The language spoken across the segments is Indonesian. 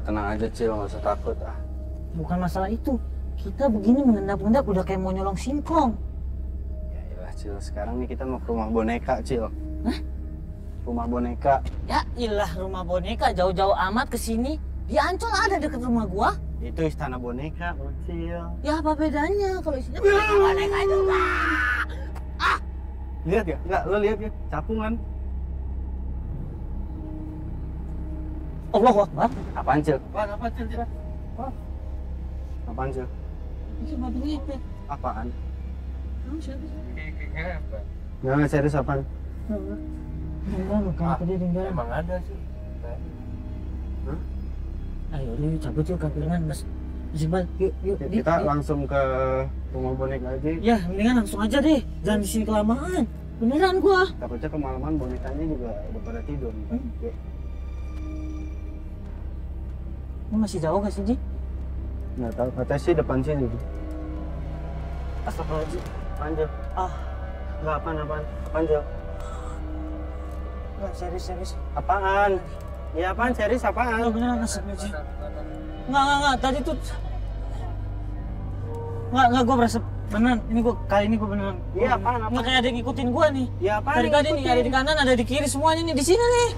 tenang aja Cil, nggak usah takut ah. Bukan masalah itu. Kita begini mengendap-endap udah kayak mau nyolong singkong. Ya iyalah Cil, sekarang nih kita mau ke rumah boneka Cil. Hah? Rumah boneka. Ya ilah, rumah boneka jauh-jauh amat ke sini. Di Ancol ada deket rumah gua. Itu istana boneka Cil. Ya apa bedanya kalau isinya boneka juga? Lihat ya? Enggak, lo lihat ya? Capungan. Allahu Akbar. Apaan Cil? Apa Cil? Apaan Cil? Itu babi ngepet. Apaan? Kamu siapa sih? Kayak apa? Nggak serius apaan? Enggak, bukan tadi tinggal. Emang ada sih. Ayo, yuk cabut yuk kapilan, Mas. Jebal, yuk. Kita langsung ke rumah boneka aja. Ya, mendingan langsung aja deh. Jangan di sini kelamaan. Beneran gua. Takutnya kemalaman bonekanya juga udah pada tidur. Yuk. Ini masih jauh gak sih, Ji? Nggak tahu, katanya sih depan sini. Astagfirullahaladzim. Panjang. Ah, Nggak apaan? Panjang. enggak, serius. Apaan? Ya apaan? Serius apaan? Enggak, beneran astagfirullahaladzim. Enggak. Tadi tuh... Enggak, gua berasa... Beneran, kali ini gua beneran. Iya, apaan? Enggak kayak ada yang ngikutin gua nih. Ya apaan? Dari tadi nih, ada di kanan, ada di kiri, semuanya nih, di sini nih.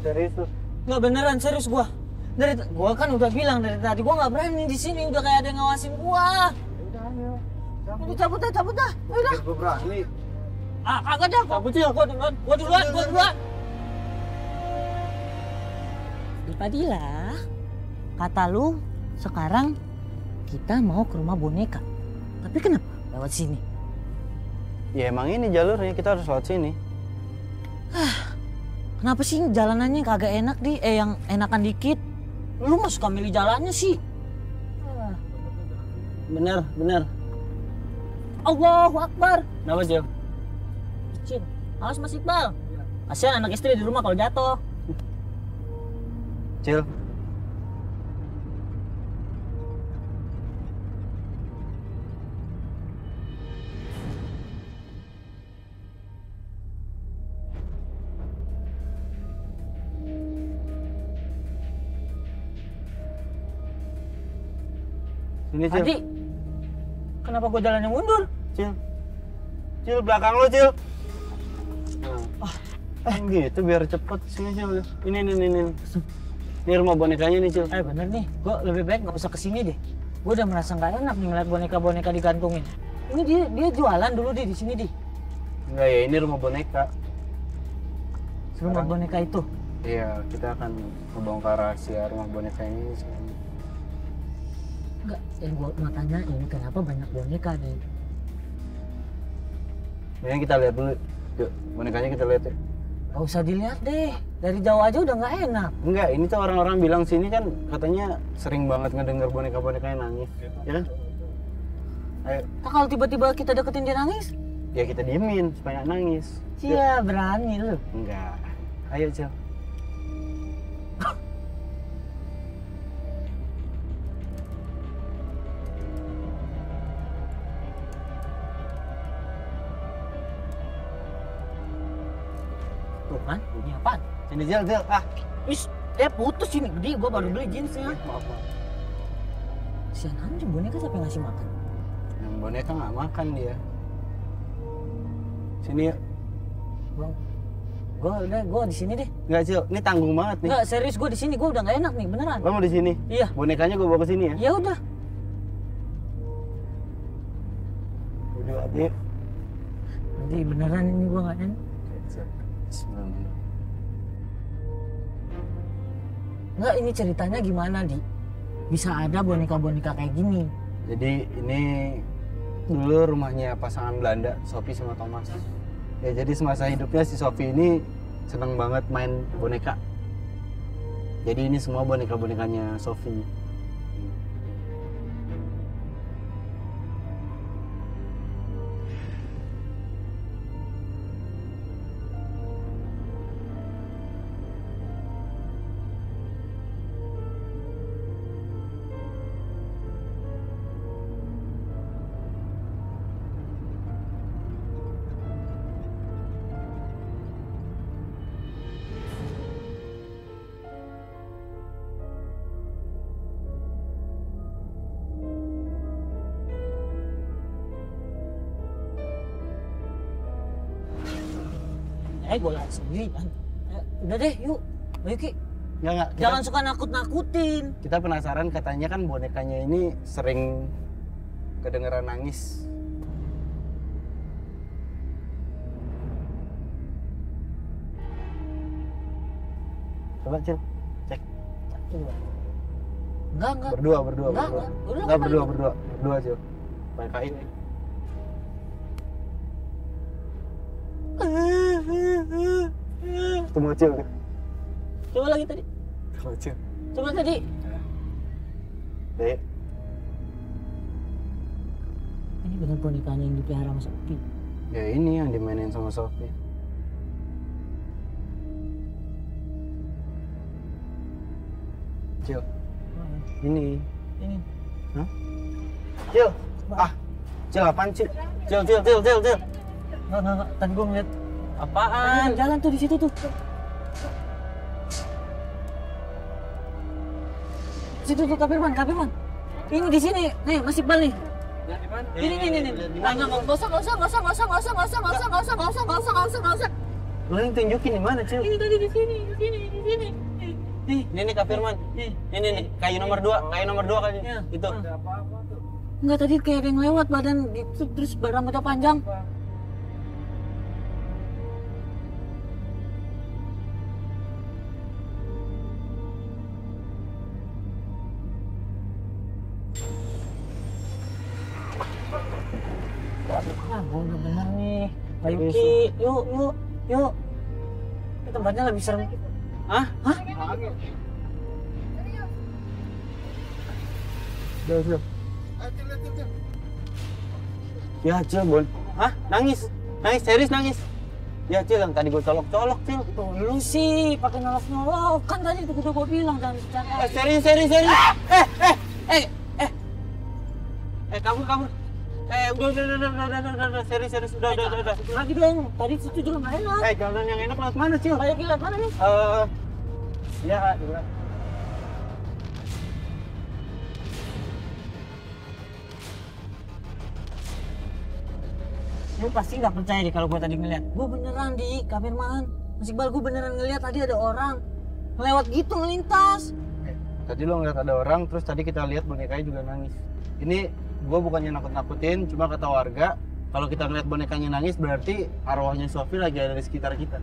Serius tuh. Enggak, beneran, serius gua. Gua kan udah bilang dari tadi, gua nggak berani di sini, udah kayak ada yang ngawasin gua. Udah cabut dah. Udah. Gue berani. Ah, kagak dah, cabut ya. Gua duluan. Padilla, kata lu sekarang kita mau ke rumah boneka. Tapi kenapa lewat sini? Ya emang ini jalurnya, kita harus lewat sini. Kenapa sih jalanannya kagak enak yang enakan dikit? Lu mah suka milih jalannya sih. Bener. Allahu Akbar. Kenapa Cil? Cin, awas Mas Iqbal. Kasihan anak istri di rumah kalau jatuh. Cil. Sini Cil. Adi, kenapa gua jalannya mundur? Cil belakang lo Cil. Gitu biar cepet sini Cil. Ini. Ini rumah bonekanya nih Cil. Bener nih, gua lebih baik nggak usah kesini deh. Gua udah merasa nggak enak nih ngeliat boneka-boneka digantungin. Ini dia jualan dulu di sini di. Enggak ya, ini rumah boneka. Rumah boneka itu. Iya, kita akan membongkar rahasia rumah boneka ini sekarang. Enggak, yang gua mau tanya ini kenapa banyak boneka nih? Mending kita lihat dulu. Yuk, bonekanya kita lihat ya. Gak usah dilihat deh, dari jauh aja udah nggak enak. Enggak, ini tuh orang-orang bilang sini kan katanya sering banget ngedenger boneka-bonekanya nangis. Ya kan? Ayo. Nah, kalau tiba-tiba kita deketin dia nangis? Ya kita diemin supaya nggak nangis. Iya, berani lu. Enggak. Ayo Cil. Tuh kan, bunyi apaan? Sini Cil. Wis, putus ini, gede gua baru beli jeansnya. Maaf. Sian anjing, boneka siapa yang ngasih makan? Yang boneka nggak makan dia. Sini yuk. Gua di sini deh. Enggak Cil, ini tanggung banget nih. Enggak, serius gua di sini, gua udah nggak enak nih, beneran. Lo mau di sini? Iya. Bonekanya gue bawa ke sini ya? Ya udah. Udah, yuk. Nanti beneran ini gua nggak enak. Bismillah. Enggak, ini ceritanya gimana, Di? Bisa ada boneka-boneka kayak gini. Jadi ini dulu rumahnya pasangan Belanda, Sophie sama Thomas. Ya jadi semasa hidupnya si Sophie ini seneng banget main boneka. Jadi ini semua boneka-bonekanya Sophie. aja gue lari sendiri kan. Udah deh, yuk. Ayo Ki. Enggak. Jangan suka nakut-nakutin. Kita penasaran, katanya kan bonekanya ini sering kedengeran nangis. Coba Cil, cek. Enggak. Berdua. Enggak, Berdua Cil. Pakai kain nih. Ketemu Cil. Coba lagi tadi. Ketemu Cil. Coba tadi. Dek. Ini benar bonekanya yang dipelihara sama Sophie. Ya ini yang dimainin sama Sophie. Cil. Ini. Hah? Cil. Cil apaan Cil? Cil. Enggak. Tadi gue ngeliat Apaan? jalan tuh di situ tuh. Situ tuh Kak Firman. Ini di sini. Nih, masih bal nih. Ini. Enggak usah. Lu yang tunjukin di mana, Cil? Ini tadi di sini. Ini Kak Firman. Ini nih, kayu nomor 2 kayaknya. Iya. Itu. Enggak, tadi kayak ada yang lewat badan gitu, terus rambutnya panjang. Bener nih. Ayo Ki, yuk. Ini tempatnya lebih serem. Hah? Cil. Ya Cil, Hah? Nangis, serius nangis. Ya Cil, yang tadi gue colok-colok Cil. Tuh lu sih pakai nolok-nolok, kan tadi tuh udah gue bilang jangan bercanda. Serius. Kabur. Udah, serius, udah. Lagi dong, tadi situ juga nggak enak. Jalan yang enak lewat mana, Cil? Kayak gila mana nih? Ya, juga. Lu pasti nggak percaya deh kalau gue tadi ngeliat. Gue beneran di Kak Firman. Mas Iqbal, gue beneran ngeliat tadi ada orang lewat gitu ngelintas. Tadi lo ngeliat ada orang, terus tadi kita lihat bonekanya juga nangis. Ini gue bukannya nakut-nakutin, cuma kata warga, kalau kita ngeliat bonekanya nangis berarti arwahnya Sophie lagi ada di sekitar kita.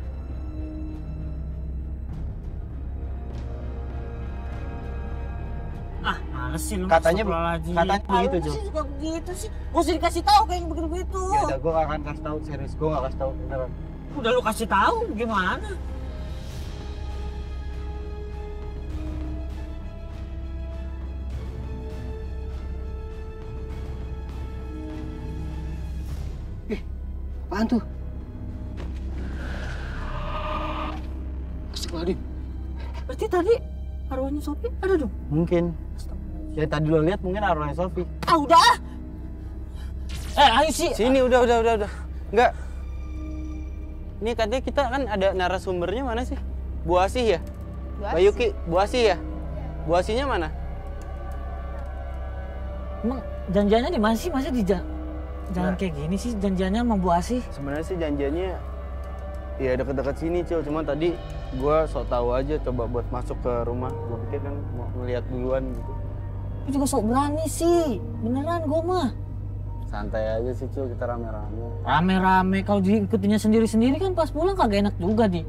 Males sih lu. Katanya begitu, Jo. Jo. Suka begitu sih. Gue sih dikasih tahu kayak begitu. Ya udah, gue gak akan kasih tahu, serius, gue gak kasih tahu beneran. Udah lu kasih tahu gimana? Apaan tuh? Astagfirullahaladzim. Berarti tadi arwahnya Sophie ada dong? Mungkin. Ya tadi lo lihat mungkin arwahnya Sophie. Udah. Ayo sih. Sini, udah. Enggak. Ini katanya kita kan ada narasumbernya, mana sih? Bu Asih ya? Bayuki, Bu Asih ya? Bu Asihnya mana? Emang janjiannya di mana sih? Masa di jangan kayak gini sih janjiannya sama Bu Asih? Sebenarnya sih janjiannya ya deket-deket sini, Cil. Cuman tadi gua sok tahu aja coba buat masuk ke rumah. Gua pikir kan mau ngeliat duluan gitu. Lu juga sok berani sih. Beneran gua mah. Santai aja sih, Cil, kita rame-rame. Rame-rame, kalau diikutinya sendiri-sendiri kan pas pulang kagak enak juga, Di.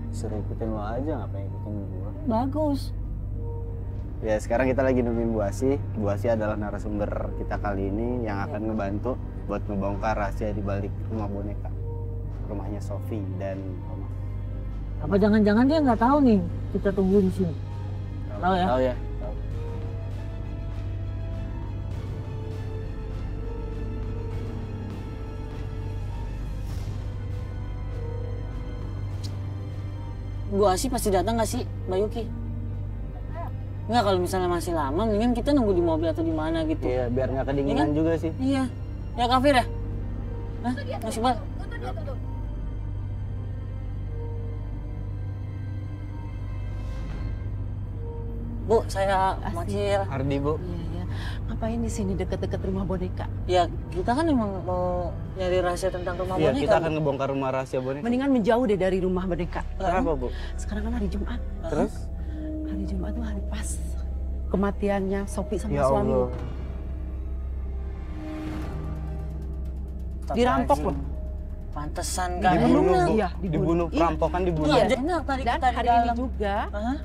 Suruh ikutin lo aja, ngapain ikutin gua. Bagus. Ya sekarang kita lagi nungguin Bu Asih. Bu Asih adalah narasumber kita kali ini yang akan ngebantu buat ngebongkar rahasia di balik rumah boneka. Rumahnya Sophie dan Oma. Apa jangan-jangan dia nggak tahu nih kita tunggu di sini? Tahu ya? Tahu ya. Bu Asih pasti datang nggak sih, Mbak Yuki? Nggak, kalau misalnya masih lama, mendingan kita nunggu di mobil atau di mana gitu. Iya, biar nggak kedinginan Iya kan? juga sih. Iya. Ya Kafir ya? Hah? Masih Mbak? Bu, saya Macil. Hardi, Bu. Iya. Ngapain di sini deket-deket rumah boneka? Ya kita kan emang mau nyari rahasia tentang rumah Iya, boneka. kita akan ngebongkar rumah rahasia boneka. Mendingan menjauh deh dari rumah boneka. Kenapa, Bu? Sekarang kan hari Jumat. Terus? Hari Jumat tuh hari pas kematiannya Sophie sama Ya suami. Allah. Dirampok loh. Pantesan kan. Dibunuh, Bu. Iya, Dibunuh, Iya. perampokan dibunuh. Iya. Enak tadi Dan kita di hari ini dalam. juga Hah?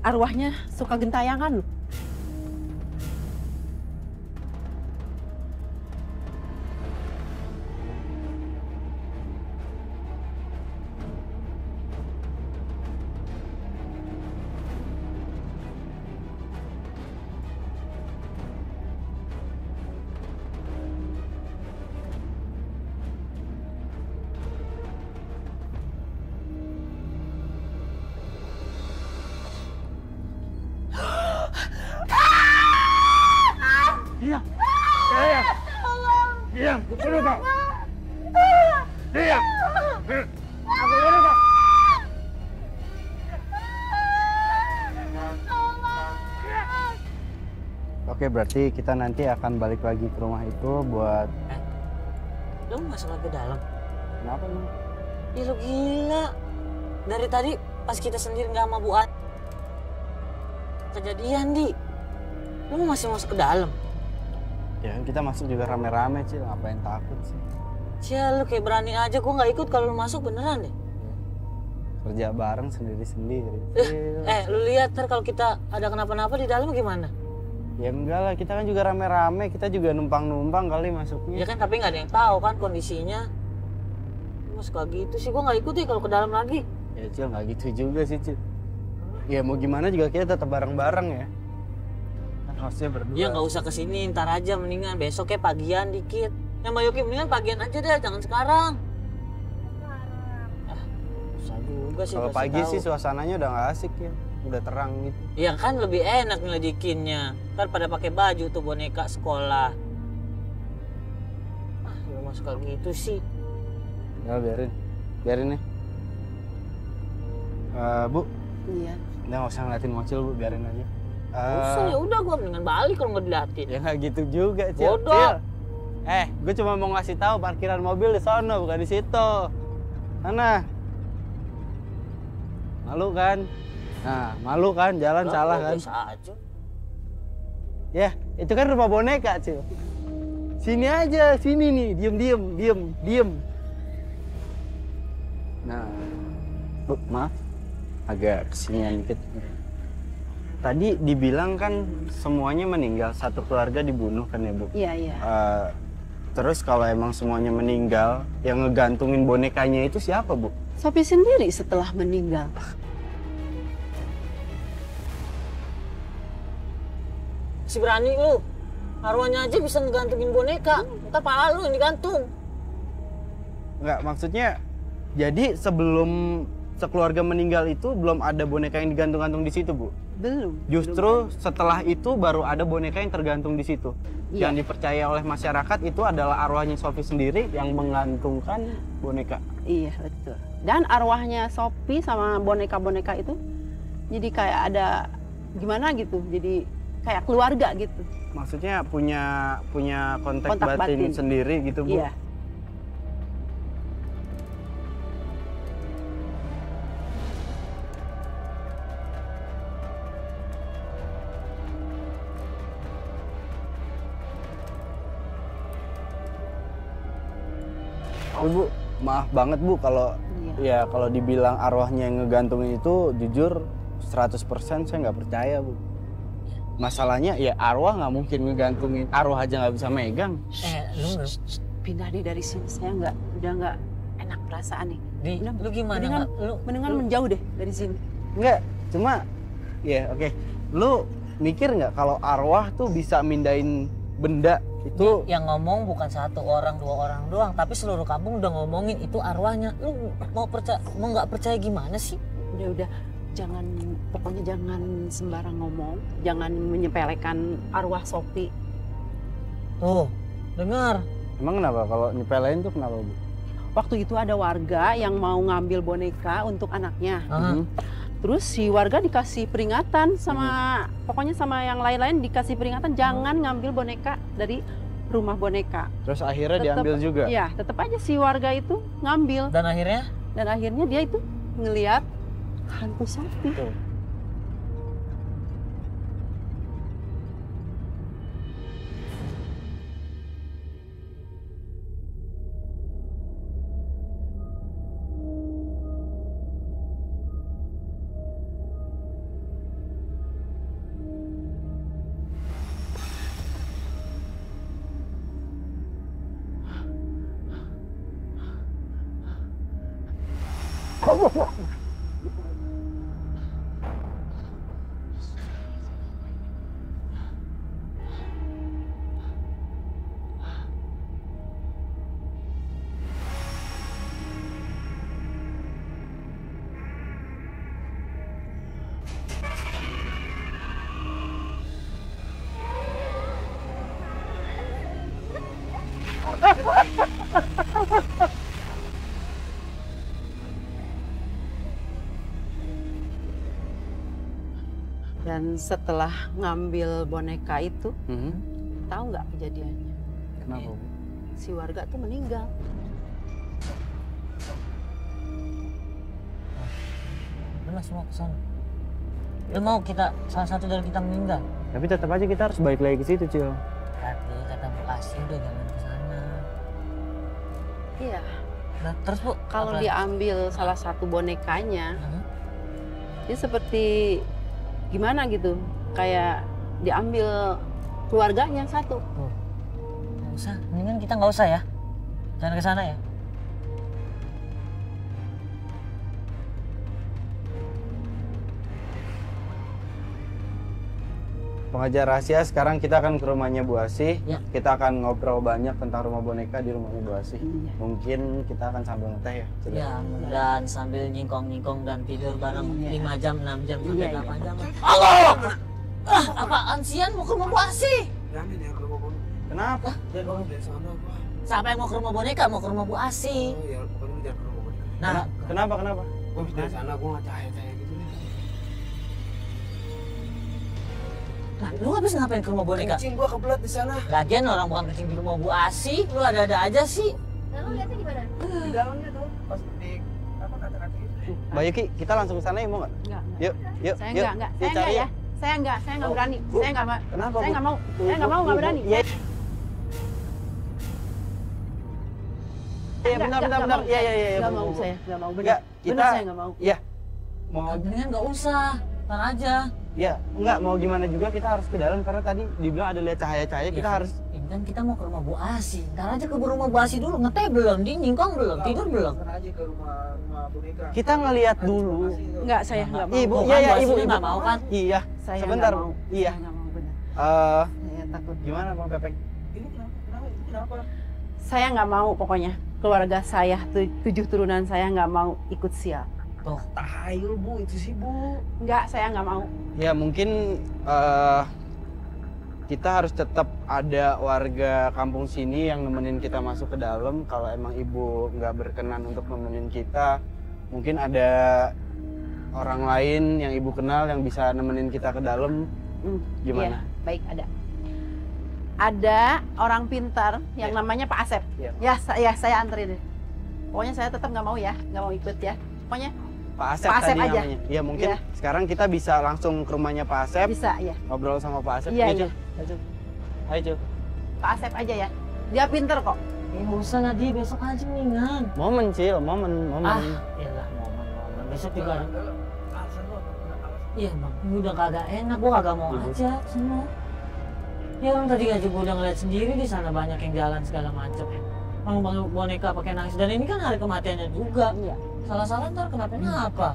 arwahnya suka gentayangan loh. Diam. Diam. Diam. Bunuh kau. Diam. Aku bunuh kau. Oke, berarti kita nanti akan balik lagi ke rumah itu buat... Lu masuk lagi ke dalam. Kenapa emang? Ih lu gila. Dari tadi pas kita sendiri nggak sama Bu An. Kejadian di. Lu masih masuk ke dalam. Ya kan kita masuk juga rame-rame, Cil. Ngapain takut sih? Cia lu kayak berani aja, gua nggak ikut kalau lu masuk beneran deh. Kerja bareng sendiri-sendiri. Lu lihat ntar kalau kita ada kenapa-napa di dalam gimana? Ya enggak lah, kita kan juga rame-rame. Kita juga numpang-numpang kali masuknya. Ya kan tapi nggak ada yang tahu kan kondisinya. Mas kayak gitu sih, gua nggak ikut deh kalau ke dalam lagi. Ya Cil, nggak gitu juga sih, Cil. Ya mau gimana juga kita tetap bareng-bareng ya. Kan hostnya berdua. Ya nggak usah kesini, ntar aja mendingan besoknya pagian dikit. Yang Mbak Yoki mendingan pagian aja deh, jangan sekarang. Susah juga sih. Kalau kasih pagi tahu. sih suasananya udah nggak asik ya. Udah terang gitu. Ya kan lebih enak ngeledekinnya. Ntar pada pakai baju tuh boneka sekolah. Lu masuk kayak gitu sih. Ya biarin. Biarin nih. Bu, Iya. nggak usah ngeliatin Mocil, Bu. Biarin aja. Usah ya udah gua mendingan balik kalau nggak diliatin. Ya nggak gitu juga, Cil. Bodoh. Cil. Gue cuma mau ngasih tahu parkiran mobil di sono, bukan di situ. Mana? Malu kan? Nah, malu kan? Jalan Lah, salah gua kan? biasa aja. Ya, itu kan rumah boneka, Cil. Sini aja, sini nih. Diem. Nah, Bu, maaf. Agak kesinian dikit. Tadi dibilang kan semuanya meninggal, satu keluarga dibunuh kan ya, Bu? Iya, iya. Terus kalau emang semuanya meninggal, yang ngegantungin bonekanya itu siapa, Bu? Sophie sendiri setelah meninggal. Si berani lu. Arwahnya aja bisa ngegantungin boneka. Ntar pala lu yang digantung. Enggak, maksudnya jadi sebelum sekeluarga meninggal itu belum ada boneka yang digantung-gantung di situ, Bu? Belum. Justru setelah itu baru ada boneka yang tergantung di situ. Iya. Yang dipercaya oleh masyarakat itu adalah arwahnya Sophie sendiri yang menggantungkan boneka. Iya, betul. Dan arwahnya Sophie sama boneka-boneka itu jadi kayak ada gimana gitu. Jadi kayak keluarga gitu. Maksudnya punya kontak Kontak batin batin. sendiri gitu, Bu? Iya. Oh, Bu, maaf banget, Bu, kalau Iya. ya kalau dibilang arwahnya yang ngegantungin itu jujur 100% saya nggak percaya, Bu. Masalahnya ya arwah nggak mungkin ngegantungin, arwah aja nggak bisa megang. Lu Pindah deh dari sini. Saya udah nggak enak perasaan nih. Di, Udah, lu gimana? mendingan, Lu, mendingan menjauh deh dari sini. Enggak, cuma ya oke. Lu mikir nggak kalau arwah tuh bisa mindahin benda itu? yang ngomong bukan satu orang, dua orang doang, tapi seluruh kampung udah ngomongin itu arwahnya. Lu mau nggak percaya gimana sih? Udah, pokoknya jangan sembarang ngomong, jangan menyepelekan arwah Sophie. Tuh, dengar. Emang kenapa kalau nyepelein tuh kenapa, Bu? Waktu itu ada warga yang mau ngambil boneka untuk anaknya. Ah. Mhm. Terus si warga dikasih peringatan sama, pokoknya sama yang lain-lain dikasih peringatan jangan ngambil boneka dari rumah boneka. Terus akhirnya diambil juga? Iya, tetap aja si warga itu ngambil. Dan akhirnya? Dan akhirnya dia itu ngelihat hantu sapi. Tuh. Dan setelah ngambil boneka itu, tahu nggak kejadiannya? Kenapa, Bu? Si warga tuh meninggal. Lu masih mau ke sana? Lu mau kita, salah satu dari kita meninggal? Tapi tetap aja kita harus balik lagi ke situ, Cil. Tapi kata Bu Asih udah jangan ke sana. Iya. Nah, terus Bu, Kalau apa? diambil salah satu bonekanya, dia seperti gimana gitu, kayak diambil keluarganya satu. Nggak usah, mendingan kita nggak usah ya. Jangan ke sana ya. Pengajar rahasia, sekarang kita akan ke rumahnya Bu Asih. Ya. Kita akan ngobrol banyak tentang rumah boneka di rumahnya Bu Asih. Iya. Mungkin kita akan sambil ngeteh ya, Cil. Ya, dan sambil nyingkong-nyingkong dan tidur bareng Iya. 5 jam, 6 jam, sampai Iya, 8 iya. jam. Allah! Apaan sian mau ke rumah Bu Asih? Jangan ya ke rumah boneka. Kenapa? Jangan bangun dari sana gua. Siapa yang mau ke rumah boneka? Mau ke rumah Bu Asih. Oh ya, pokoknya jangan ke rumah boneka. Nah, Kenapa? Kenapa? Gua habis dari sana gua nggak cahaya-cahaya gitu nih. lu habis ngapain ke rumah boneka? Kencing gua kebelet di sana. Lagian orang bukan kencing di rumah Bu Asih, lu ada-ada aja sih. Lalu lihatnya di mana? Di dalamnya tuh pas di apa kata-kata itu. Mbak Yuki, kita langsung ke sana ya, mau nggak? Enggak. Yuk, yuk, Saya yuk. enggak. Yuk, Saya cari enggak ya. yuk. Saya enggak berani. Bu, Saya enggak mau. Kenapa, Saya Bu? enggak mau. Bu, Saya enggak mau, Bu, enggak Bu, berani. Iya. Iya, benar. Iya. Enggak Bu, mau Bu. saya, enggak mau. Enggak, Benar kita saya enggak mau. Iya. Mau Mendingan nggak usah, ntar aja. ya, enggak mau gimana juga kita harus ke dalam karena tadi dibilang ada lihat cahaya-cahaya, kita Ya, harus ini kan kita mau ke rumah Bu Asih. Ntar aja ke rumah Bu Asih dulu, ngeteh belum, dia nyingkong belum, tidur belum. Sana aja ke rumah boneka. kita ngelihat dulu. Enggak, saya enggak mau. Ibu, Bukan, iya, Bu Asih Ibu. dia nggak mau kan? Iya. Saya Sebentar, enggak mau. Iya. Saya enggak mau benar. Eh, Saya takut. gimana Bang Pepeng? Ini kenapa? Itu kenapa? Saya nggak mau pokoknya. Keluarga saya, 7 turunan saya nggak mau ikut sial. Tuh, Tahayul Bu, itu sih Bu. Nggak, saya nggak mau. Ya mungkin kita harus tetap ada warga kampung sini yang nemenin kita masuk ke dalam. Kalau emang ibu nggak berkenan untuk nemenin kita, mungkin ada orang lain yang ibu kenal yang bisa nemenin kita ke dalam. Gimana? Iya, baik, ada. Ada orang pintar yang namanya Pak Asep. Iya. Ya, saya anterin. Pokoknya saya tetap nggak mau ya, nggak mau ikut ya. Pokoknya Pak Asep, Pak Asep tadi aja. namanya. Iya mungkin Iya. sekarang kita bisa langsung ke rumahnya Pak Asep, bisa ya. ngobrol sama Pak Asep. Iya, Ayo, iya. Cil. Ayo, Cil. Ayo, Cil. Pak Asep aja ya. Dia pintar kok. nggak usah Nadi, besok aja mendingan. Momen, Cil, momen. Iyalah, momen. Besok juga ada. Alasan lu apa? Alasan. Iya bang, ini udah kagak enak, gua kagak mau aja semua. Ya bang, tadi aja gua udah ngeliat sendiri di sana banyak yang jalan segala macem. Bang boneka pakai nangis, dan ini kan hari kematiannya juga. Iya. Salah-salah ntar kenapa-napa.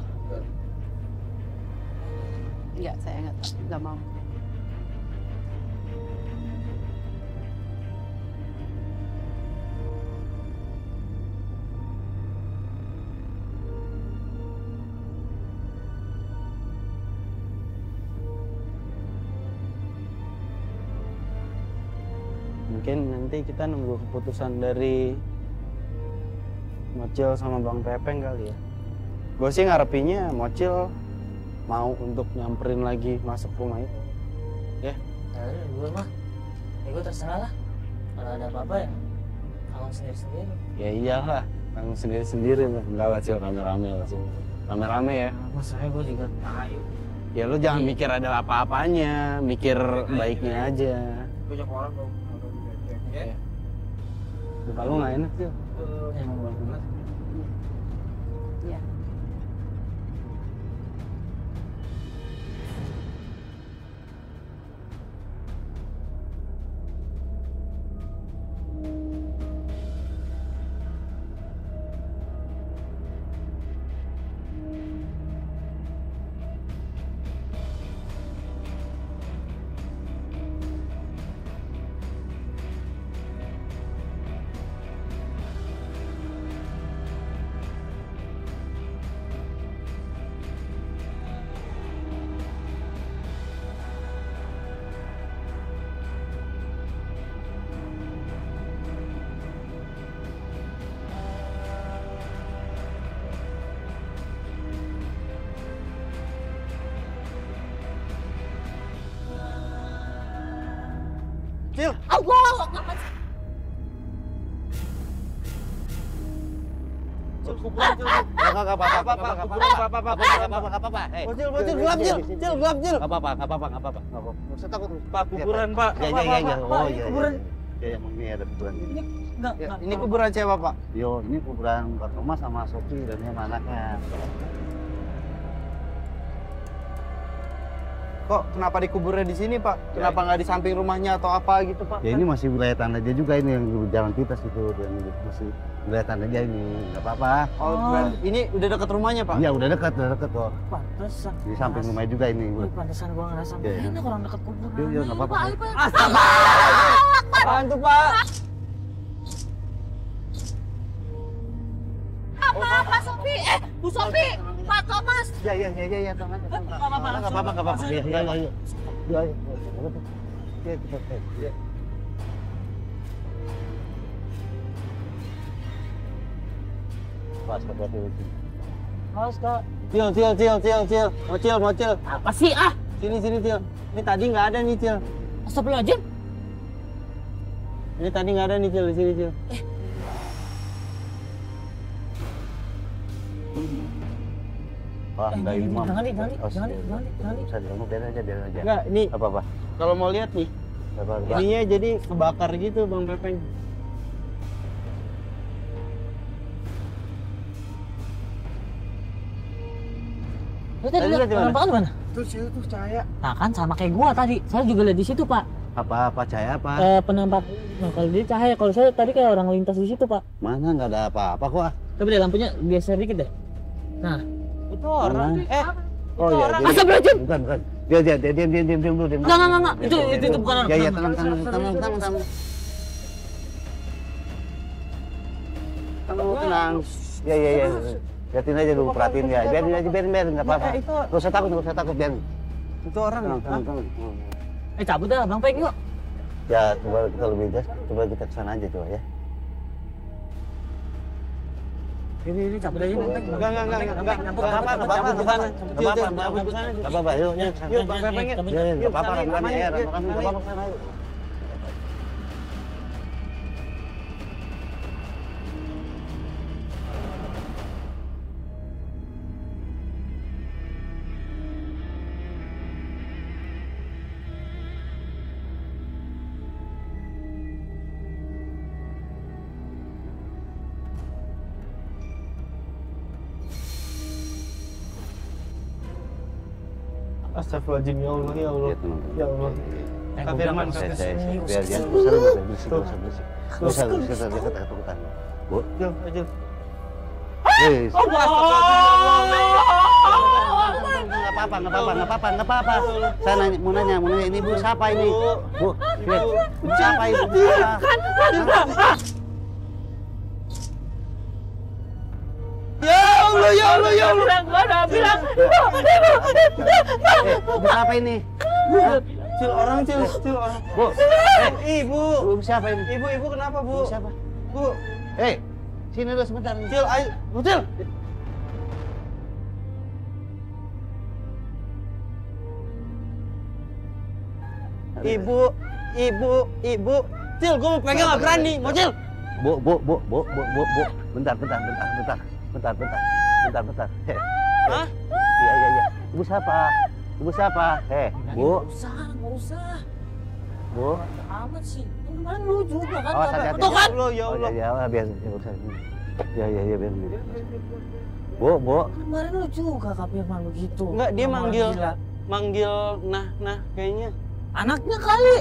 Enggak, saya nggak mau. Mungkin nanti kita nunggu keputusan dari Mocil sama Bang Pepeng kali ya. Gue sih ngarepinnya Mocil mau untuk nyamperin lagi masuk rumah itu. Ya gue mah, ya gue terserah lah. Kalau ada apa-apa ya, tanggung sendiri-sendiri. Ya iyalah, tanggung sendiri-sendiri lah. Enggak lah Cil, rame-rame lah Cil. Rame-rame ya. Masalahnya gue juga tahu. Ya lu jangan mikir ada apa-apanya, mikir baiknya aja. Banyak orang kalau Ya. Muka lu nggak enak Cil. Emang banget. Iya. Cil, Allah. Nggak apa-apa. Cil, gelap Cil, gelap Cil. Nggak apa-apa. Nggak usah takut. Pak, kuburan Pak. Ya. Oh iya. Kuburan. Ya, emang ini ada kuburan. Enggak. Ini kuburan siapa Pak? Yo, ini kuburan Pak Thomas sama Sophie dan yang anaknya. Kok kenapa dikuburnya di sini Pak? Kenapa nggak di samping rumahnya atau apa gitu Pak? Ya ini masih wilayah tanah dia juga ini yang di jalan Pitas itu dan masih wilayah tanah dia ini. Nggak apa-apa. Oh, berarti ini udah dekat rumahnya Pak? Iya udah dekat kok. Pantesan. Di samping rumahnya juga ini. Pantesan gua ngerasa Iya, iya. enak orang dekat kuburan. Iya, nggak apa-apa. Apaan tuh Pak? Pak Sofi, Bu Sofi, Pak Thomas. Iya, Thomas. Nggak apa-apa. Iya. Iya. Pas berarti. Haus Kak. Cil. Mau Cil. Apa sih ah? Sini Cil. Ini tadi nggak ada nih Cil. Astagfirullahaladzim. Ini tadi nggak ada nih Cil di sini Cil. Wah, enggak ini mah. Jangan Bisa diganggu, biar aja. Enggak, ini Apa? kalau mau lihat nih, Apa? ininya jadi kebakar gitu Bang Pepeng. Lu tadi Tadi lihat lihat di mana? penampakan mana? Tuh situ tuh cahaya. Nah kan sama kayak gua tadi. Saya juga lihat di situ Pak. Apa cahaya apa? Penampak. Nah kalau dia cahaya, kalau saya tadi kayak orang lintas di situ Pak. Mana nggak ada apa-apa kok. Coba deh lampunya geser dikit deh. Nah, Itu orang. Oh iya, orang. Astagfirullahaladzim. bukan. Dia diam dulu. Enggak. Itu bukan orang. Ya, tenang. Tenang. Ya. Liatin aja dulu, perhatiin ya. Biarin, nggak apa-apa. Nggak usah takut, biarin. Itu orang. Tenang. Cabut dah Bang Peng yuk. Ya, coba kita lebih gas. Coba kita kesana aja coba ya. Ini cabut aja Bang Peng. Enggak. Cabut ke sana. Nggak apa-apa, yuk. Yuk, Bang Pepeng, yuk. Ya, nggak apa-apa, Yuk, rame-rame ya. yuk. Nggak apa-apa, kesana yuk. Astagfirullahaladzim, ya Allah. Ya Allah. Kak Firman, Biar jangan berisik. Nggak usah berisik, dia ketakutan. Bu, Cil, Cil. Yes. Nggak apa-apa. Saya mau nanya, ini Bu siapa ini? Bu, siapa ini? Ya Allah. Bilang. Bu siapa ini? Cil, orang. Bu, Ibu. Bu siapa ini? Ibu kenapa Bu? Bu siapa? Bu. Sini dulu sebentar. Cil, ayo. Bu Cil. Ibu. Cil, gue mau pegang nggak berani, mau Cil. Bu. Bentar. Hah? Iya. Ibu siapa? Bu. Nggak usah. Bu. Amat sih. Kemarin lu juga kan. Oh, hati-hati. Tuh kan? Ya Oh Allah. ya, biar urusan. Ya, biar. Bu. Kemarin lu juga Kak Firman begitu. Enggak, dia Sama orang gila. manggil nah kayaknya. Anaknya kali.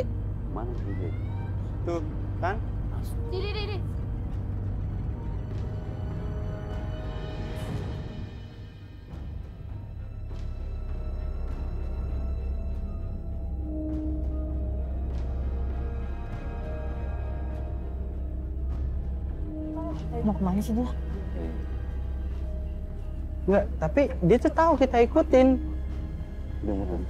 Mana sih? Tuh, kan? Di. Mau kemana sih dia? Enggak, tapi dia tuh tahu kita ikutin. Beneran.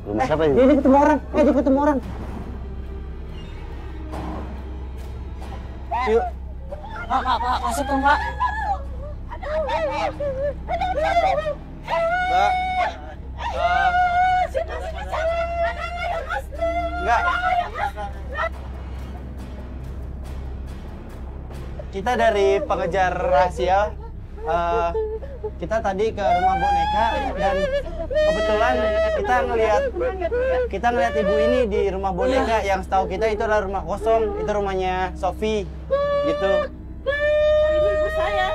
Rumah siapa ini? Dia ketemu orang. Yuk. Pak, masuk dong, Pak. Mbak. Enggak. Kita dari pengejar rahasia. Kita tadi ke rumah boneka dan kebetulan kita ngelihat ibu ini di rumah boneka yang setahu kita itu adalah rumah kosong, itu rumahnya Sofi gitu. Ini ibu saya.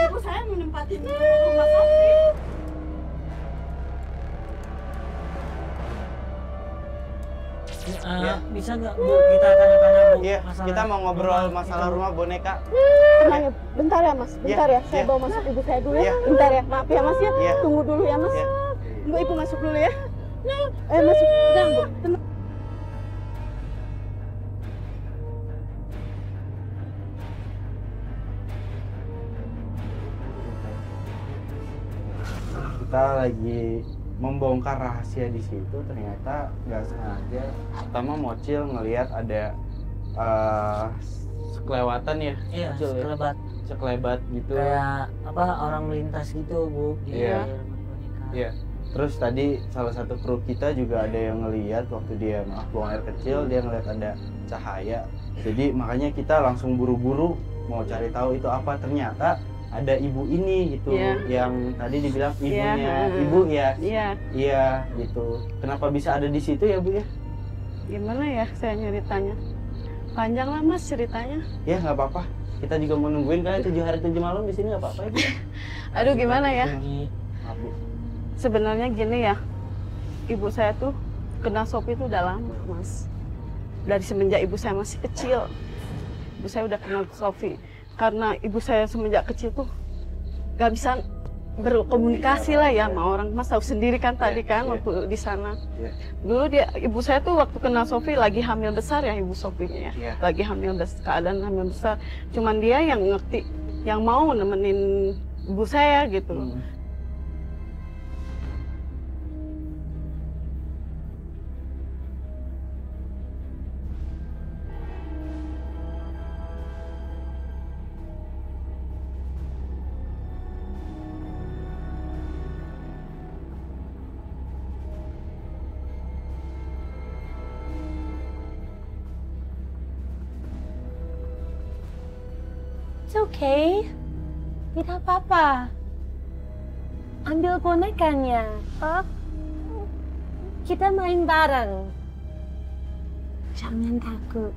Ibu saya menempati rumah Sofi. Bisa nggak Bu kita tanya-tanya Bu? Iya, masalah kita mau ngobrol rumah masalah itu. rumah boneka. Tenang ya, bentar ya Mas, bentar ya. Saya Iya. bawa masuk ibu saya dulu ya. Iya. Bentar ya, maaf ya Mas ya. Iya. Tunggu dulu ya Mas. Iya. Tunggu ibu masuk dulu ya. Masuk. Tenang Bu, tenang. Kita lagi membongkar rahasia di situ, ternyata nggak sengaja pertama Mocil ngelihat ada sekelewatan ya. Iya, Mocil ya? sekelebat gitu. Kayak apa orang melintas gitu Bu di Iya. rumah boneka. Iya. Terus tadi salah satu kru kita juga ada yang ngelihat waktu dia buang air kecil, dia ngelihat ada cahaya. Jadi makanya kita langsung buru-buru mau cari tahu itu apa. Ternyata ada ibu ini gitu, Iya. yang tadi dibilang ibunya Iya. ibu ya. Iya. Iya gitu. Kenapa bisa ada di situ ya Bu ya? Gimana ya saya ceritanya? Panjang lah Mas ceritanya. Ya nggak apa-apa. Kita juga mau nungguin kalian 7 hari 7 malam di sini nggak apa-apa ya Bu. Aduh gimana ya? Ini Maaf Bu. Sebenarnya gini ya, ibu saya tuh kenal Sofi itu udah lama Mas. Dari semenjak ibu saya masih kecil, ibu saya udah kenal Sofi. Karena ibu saya semenjak kecil tuh gak bisa berkomunikasi lah ya sama orang. Mas tahu sendiri kan tadi kan waktu di sana. Iya. Dulu ibu saya tuh waktu kenal Sofi lagi hamil besar ya ibu Sofinya ya. Iya. Lagi hamil keadaan hamil besar. Cuman dia yang ngerti, yang mau nemenin ibu saya gitu. It's okay. Tidak apa-apa. Ambil bonekanya. Kita main bareng. Jangan takut.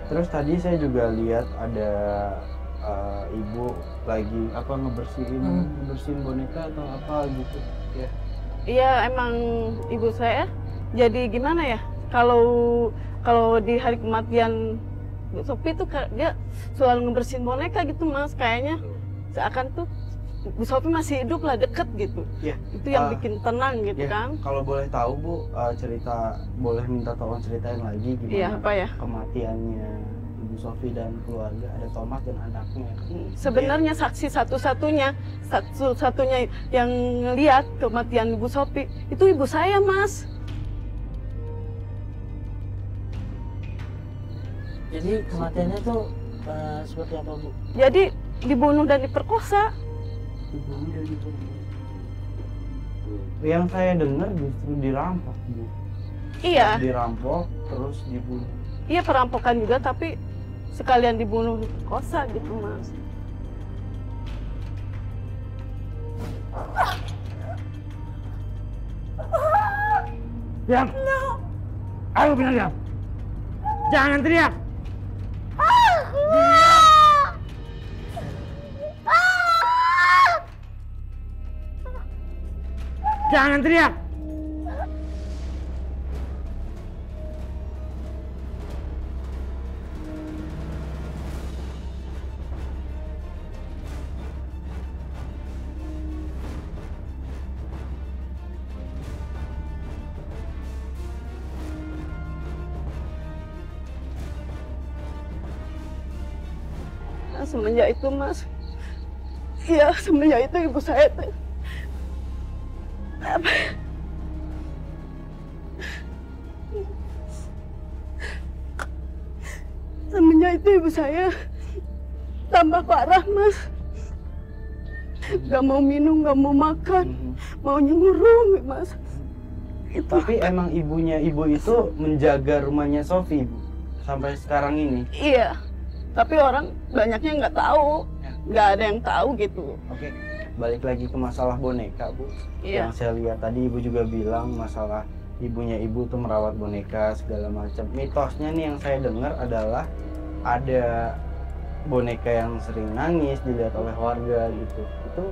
Terus tadi saya juga lihat ada ibu lagi ngebersihin boneka atau apa gitu ya. Iya emang ibu saya jadi gimana ya, kalau di hari kematian Bu Sofi tuh dia selalu ngebersihin boneka gitu Mas, kayaknya seakan tuh Bu Sofi masih hidup lah, deket gitu. Iya. Itu yang bikin tenang gitu Ya, kan. kalau boleh tahu Bu, boleh minta tolong ceritain lagi gimana Iya, apa ya? kematiannya Ibu Sofi dan keluarga, ada Thomas dan anaknya. Sebenarnya saksi satu-satunya yang ngeliat kematian Ibu Sofi itu ibu saya, Mas. Jadi kematiannya tuh seperti apa Bu? Jadi dibunuh dan diperkosa. Yang saya dengar justru dirampok Bu. Iya, Dirampok terus dibunuh. iya perampokan juga tapi sekalian dibunuh diperkosa gitu, Mas. Diam. Ayo bilang diam. Jangan teriak. Jangan teriak. Nah, semenjak itu, Mas. Iya, semenjak itu ibu saya tuh apa ya? Semenjak itu ibu saya tambah parah, Mas. Gak mau minum, gak mau makan, maunya ngurung, Mas. Itu. Tapi emang ibunya ibu itu menjaga rumahnya Sofi, Bu, sampai sekarang ini. Iya, tapi orang banyaknya nggak tahu, nggak ada yang tahu gitu. Oke, balik lagi ke masalah boneka, Bu. Iya. Yang saya lihat tadi ibu juga bilang masalah ibunya ibu tuh merawat boneka segala macam. Mitosnya nih yang saya dengar adalah ada boneka yang sering nangis dilihat oleh warga gitu. Itu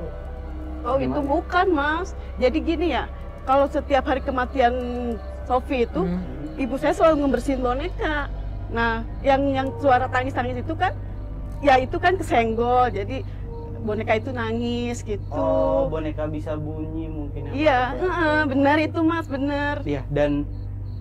Oh itu gimana? bukan, Mas. Jadi gini ya, kalau setiap hari kematian Sofi itu, ibu saya selalu ngebersihin boneka. Nah, yang suara tangis-tangis itu kan, ya itu kan kesenggol. Jadi boneka itu nangis gitu. Oh, boneka bisa bunyi mungkin. Iya, benar itu, Mas, benar. Iya, dan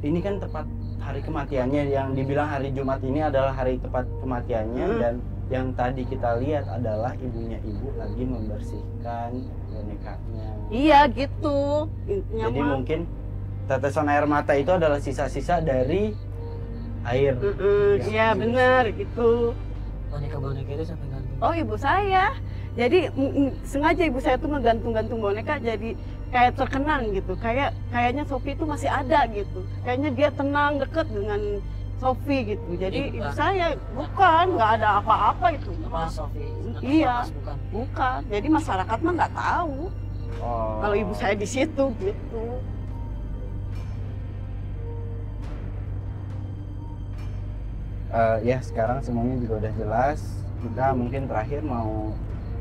ini kan tepat hari kematiannya, yang dibilang hari Jumat ini adalah hari tepat kematiannya, dan yang tadi kita lihat adalah ibunya ibu lagi membersihkan bonekanya. Iya gitu. Intinya Jadi mah. mungkin tetesan air mata itu adalah sisa-sisa dari air. Iya benar gitu. Boneka-boneka itu sampai gantung. Oh ibu saya. Jadi sengaja ibu saya tuh ngegantung-gantung boneka jadi kayak terkenang gitu. Kayaknya Sofi itu masih ada gitu. Kayaknya dia tenang deket dengan Sofi gitu. Jadi ibu saya bukan, nggak ada apa-apa itu. Sama Sofi. Iya. Bukan. Bukan. Jadi masyarakat mah nggak tahu Oh. kalau ibu saya di situ gitu. Ya sekarang semuanya juga udah jelas. Kita mungkin terakhir mau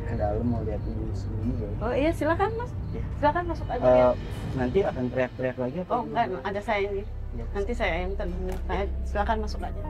ke dalam mau lihat ibu sendiri ya. Oh iya silakan Mas. Iya. Silakan masuk aja ya. Nanti akan teriak-teriak lagi atau Oh enggak, ada saya ini. Ya. Nanti saya yang terdengar. Silakan masuk aja.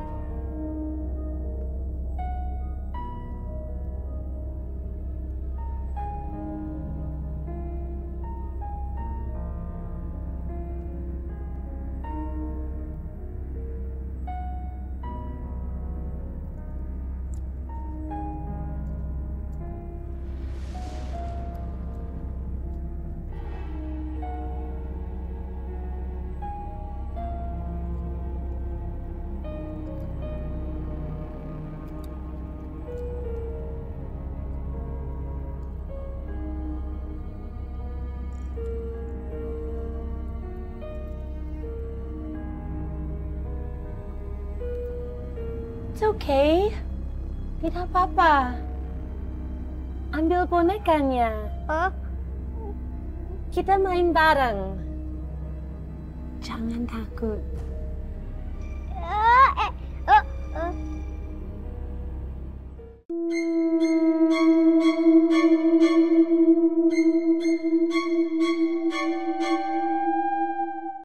It's okay. Tidak apa-apa. Ambil bonekanya. Kita main bareng. Jangan takut. Eh.